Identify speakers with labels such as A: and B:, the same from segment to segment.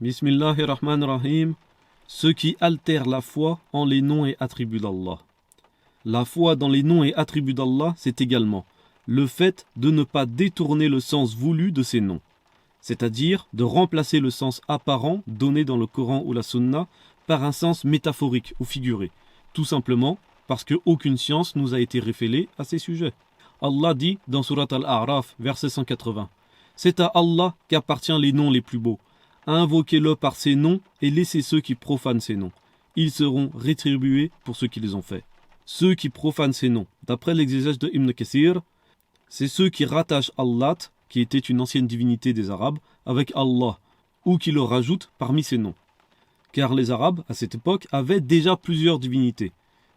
A: Bismillahirrahmanirrahim. Ce qui altère la foi en les noms et attributs d'Allah. La foi dans les noms et attributs d'Allah, c'est également le fait de ne pas détourner le sens voulu de ces noms, c'est-à-dire de remplacer le sens apparent donné dans le Coran ou la Sunna par un sens métaphorique ou figuré, tout simplement parce qu'aucune science nous a été révélée à ces sujets. Allah dit dans Surat Al-A'raf, verset 180, « C'est à Allah qu'appartiennent les noms les plus beaux. Invoquez-le par ses noms et laissez ceux qui profanent ses noms. Ils seront rétribués pour ce qu'ils ont fait. » Ceux qui profanent ces noms, d'après l'exégèse de Ibn Kathir, c'est ceux qui rattachent Allah, qui était une ancienne divinité des Arabes, avec Allah, ou qui le rajoutent parmi ces noms. Car les Arabes, à cette époque, avaient déjà plusieurs divinités,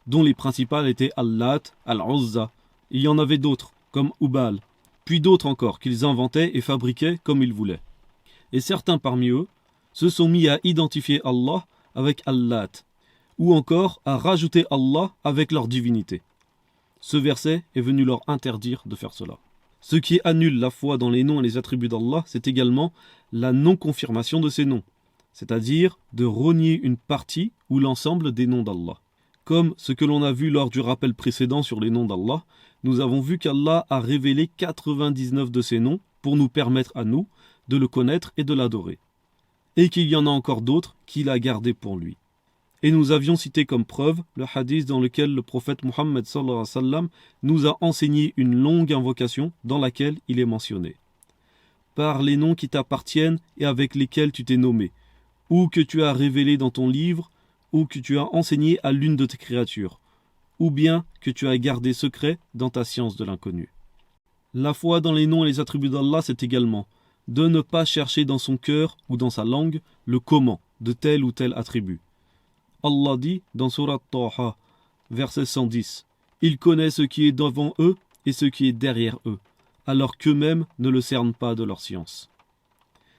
A: dont les principales étaient Allat, Al-Uzza. Il y en avait d'autres, comme Ubal, puis d'autres encore qu'ils inventaient et fabriquaient comme ils voulaient. Et certains parmi eux se sont mis à identifier Allah avec Allat, ou encore à rajouter Allah avec leur divinité. Ce verset est venu leur interdire de faire cela. Ce qui annule la foi dans les noms et les attributs d'Allah, c'est également la non-confirmation de ces noms, c'est-à-dire de renier une partie ou l'ensemble des noms d'Allah. Comme ce que l'on a vu lors du rappel précédent sur les noms d'Allah, nous avons vu qu'Allah a révélé 99 de ces noms pour nous permettre à nous de le connaître et de l'adorer. Et qu'il y en a encore d'autres qu'il a gardés pour lui. Et nous avions cité comme preuve le hadith dans lequel le prophète Muhammad sallallahu alayhi wa sallam nous a enseigné une longue invocation dans laquelle il est mentionné. Par les noms qui t'appartiennent et avec lesquels tu t'es nommé, ou que tu as révélé dans ton livre, ou que tu as enseigné à l'une de tes créatures, ou bien que tu as gardé secret dans ta science de l'inconnu. La foi dans les noms et les attributs d'Allah, c'est également de ne pas chercher dans son cœur ou dans sa langue le comment de tel ou tel attribut. Allah dit dans Surat Taha, verset 110, « Il connaît ce qui est devant eux et ce qui est derrière eux, alors qu'eux-mêmes ne le cernent pas de leur science. »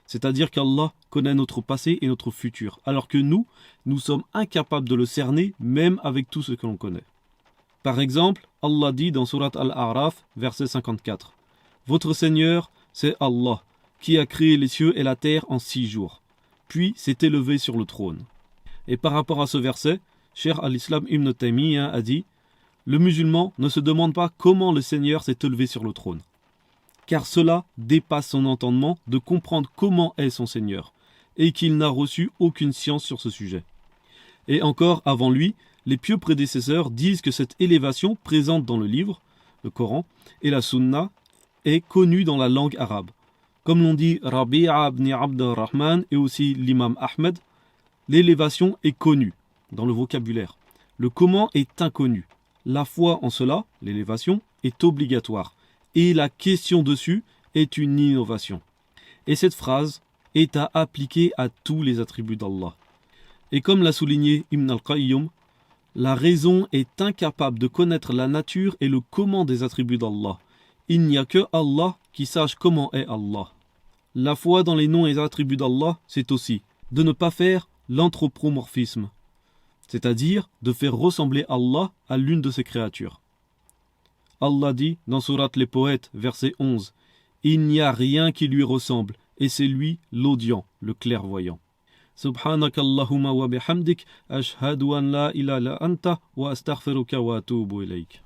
A: C'est-à-dire qu'Allah connaît notre passé et notre futur, alors que nous sommes incapables de le cerner même avec tout ce que l'on connaît. Par exemple, Allah dit dans Surat Al-A'raf, verset 54, « Votre Seigneur, c'est Allah, qui a créé les cieux et la terre en 6 jours, puis s'est élevé sur le trône. » Et par rapport à ce verset, Cheikh al-Islam Ibn Taymiyyah a dit « Le musulman ne se demande pas comment le Seigneur s'est élevé sur le trône, car cela dépasse son entendement de comprendre comment est son Seigneur, et qu'il n'a reçu aucune science sur ce sujet. » Et encore avant lui, les pieux prédécesseurs disent que cette élévation présente dans le livre, le Coran, et la Sunna, est connue dans la langue arabe. Comme l'ont dit Rabi'a ibn Abd al-Rahman et aussi l'imam Ahmed, l'élévation est connue dans le vocabulaire. Le comment est inconnu. La foi en cela, l'élévation, est obligatoire. Et la question dessus est une innovation. Et cette phrase est à appliquer à tous les attributs d'Allah. Et comme l'a souligné Ibn al-Qayyum, la raison est incapable de connaître la nature et le comment des attributs d'Allah. Il n'y a que Allah qui sache comment est Allah. La foi dans les noms et attributs d'Allah, c'est aussi de ne pas faire l'anthropomorphisme, c'est-à-dire de faire ressembler Allah à l'une de ses créatures. Allah dit dans Surat les Poètes, verset 11, « Il n'y a rien qui lui ressemble, et c'est lui l'audient, le clairvoyant. » Subhanakallahumma wa bihamdik, ashhadu an la ilaha illa anta wa astaghfiruka wa atubu ilayk.